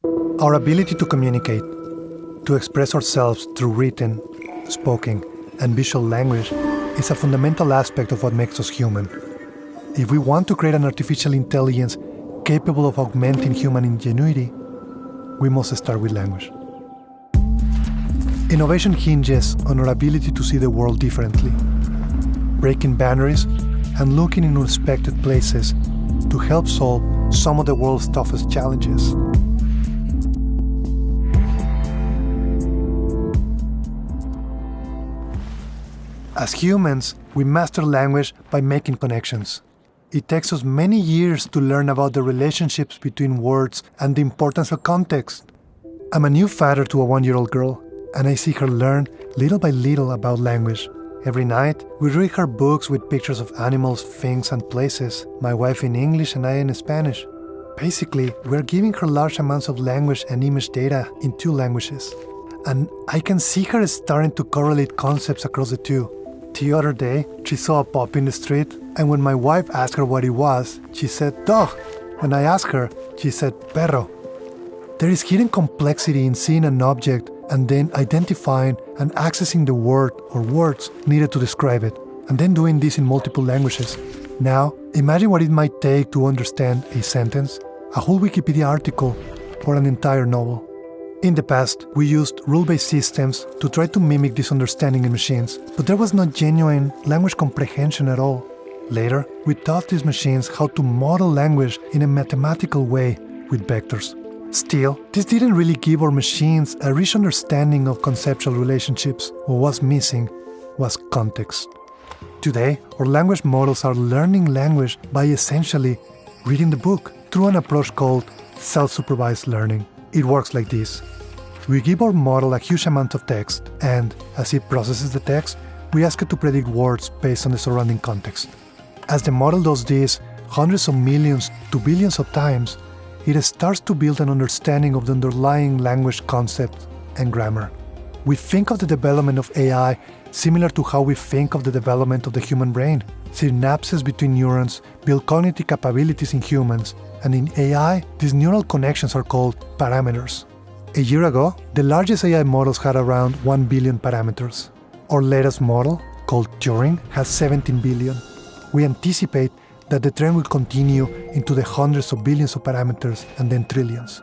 Our ability to communicate, to express ourselves through written, spoken, and visual language is a fundamental aspect of what makes us human. If we want to create an artificial intelligence capable of augmenting human ingenuity, we must start with language. Innovation hinges on our ability to see the world differently, breaking boundaries and looking in unexpected places to help solve some of the world's toughest challenges. As humans, we master language by making connections. It takes us many years to learn about the relationships between words and the importance of context. I'm a new father to a 1-year-old girl, and I see her learn little by little about language. Every night, we read her books with pictures of animals, things, and places, my wife in English and I in Spanish. Basically, we're giving her large amounts of language and image data in 2 languages. And I can see her starting to correlate concepts across the 2. The other day, she saw a puppy in the street, and when my wife asked her what it was, she said, dog. When I asked her, she said, perro. There is hidden complexity in seeing an object and then identifying and accessing the word or words needed to describe it, and then doing this in multiple languages. Now, imagine what it might take to understand a sentence, a whole Wikipedia article, or an entire novel. In the past, we used rule-based systems to try to mimic this understanding in machines, but there was no genuine language comprehension at all. Later, we taught these machines how to model language in a mathematical way with vectors. Still, this didn't really give our machines a rich understanding of conceptual relationships. What was missing was context. Today, our language models are learning language by essentially reading the book through an approach called self-supervised learning. It works like this. We give our model a huge amount of text, and as it processes the text, we ask it to predict words based on the surrounding context. As the model does this hundreds of millions to billions of times, it starts to build an understanding of the underlying language concept and grammar. We think of the development of AI similar to how we think of the development of the human brain. Synapses between neurons build cognitive capabilities in humans, and in AI, these neural connections are called parameters. A year ago, the largest AI models had around 1 billion parameters. Our latest model, called Turing, has 17 billion. We anticipate that the trend will continue into the hundreds of billions of parameters and then trillions.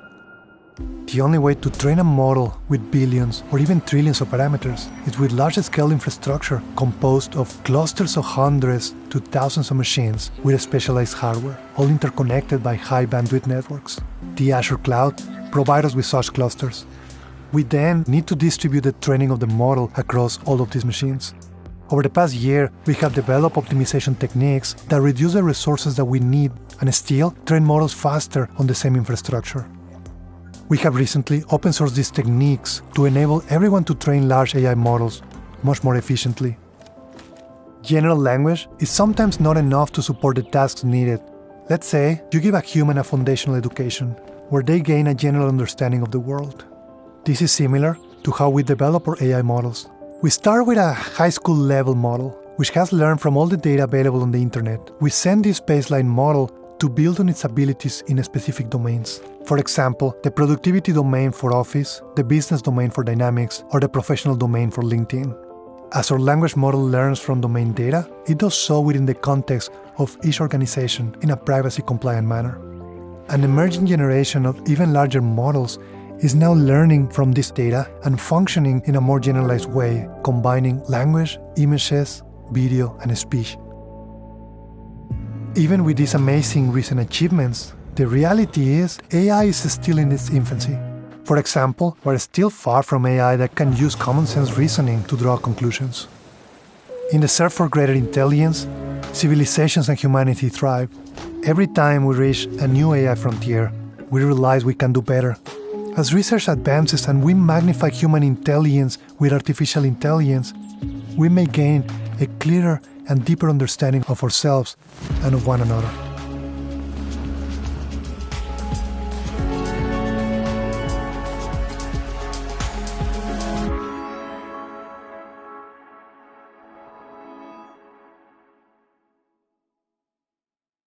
The only way to train a model with billions or even trillions of parameters is with large-scale infrastructure composed of clusters of hundreds to thousands of machines with specialized hardware, all interconnected by high-bandwidth networks. The Azure cloud provides us with such clusters. We then need to distribute the training of the model across all of these machines. Over the past year, we have developed optimization techniques that reduce the resources that we need and still train models faster on the same infrastructure. We have recently open-sourced these techniques to enable everyone to train large AI models much more efficiently. General language is sometimes not enough to support the tasks needed. Let's say you give a human a foundational education, where they gain a general understanding of the world. This is similar to how we develop our AI models. We start with a high school level model, which has learned from all the data available on the internet. We send this baseline model to build on its abilities in specific domains. For example, the productivity domain for Office, the business domain for Dynamics, or the professional domain for LinkedIn. As our language model learns from domain data, it does so within the context of each organization in a privacy-compliant manner. An emerging generation of even larger models is now learning from this data and functioning in a more generalized way, combining language, images, video, and speech. Even with these amazing recent achievements, the reality is AI is still in its infancy. For example, we're still far from AI that can use common sense reasoning to draw conclusions. In the search for greater intelligence, civilizations and humanity thrive. Every time we reach a new AI frontier, we realize we can do better. As research advances and we magnify human intelligence with artificial intelligence, we may gain a clearer and deeper understanding of ourselves and of one another.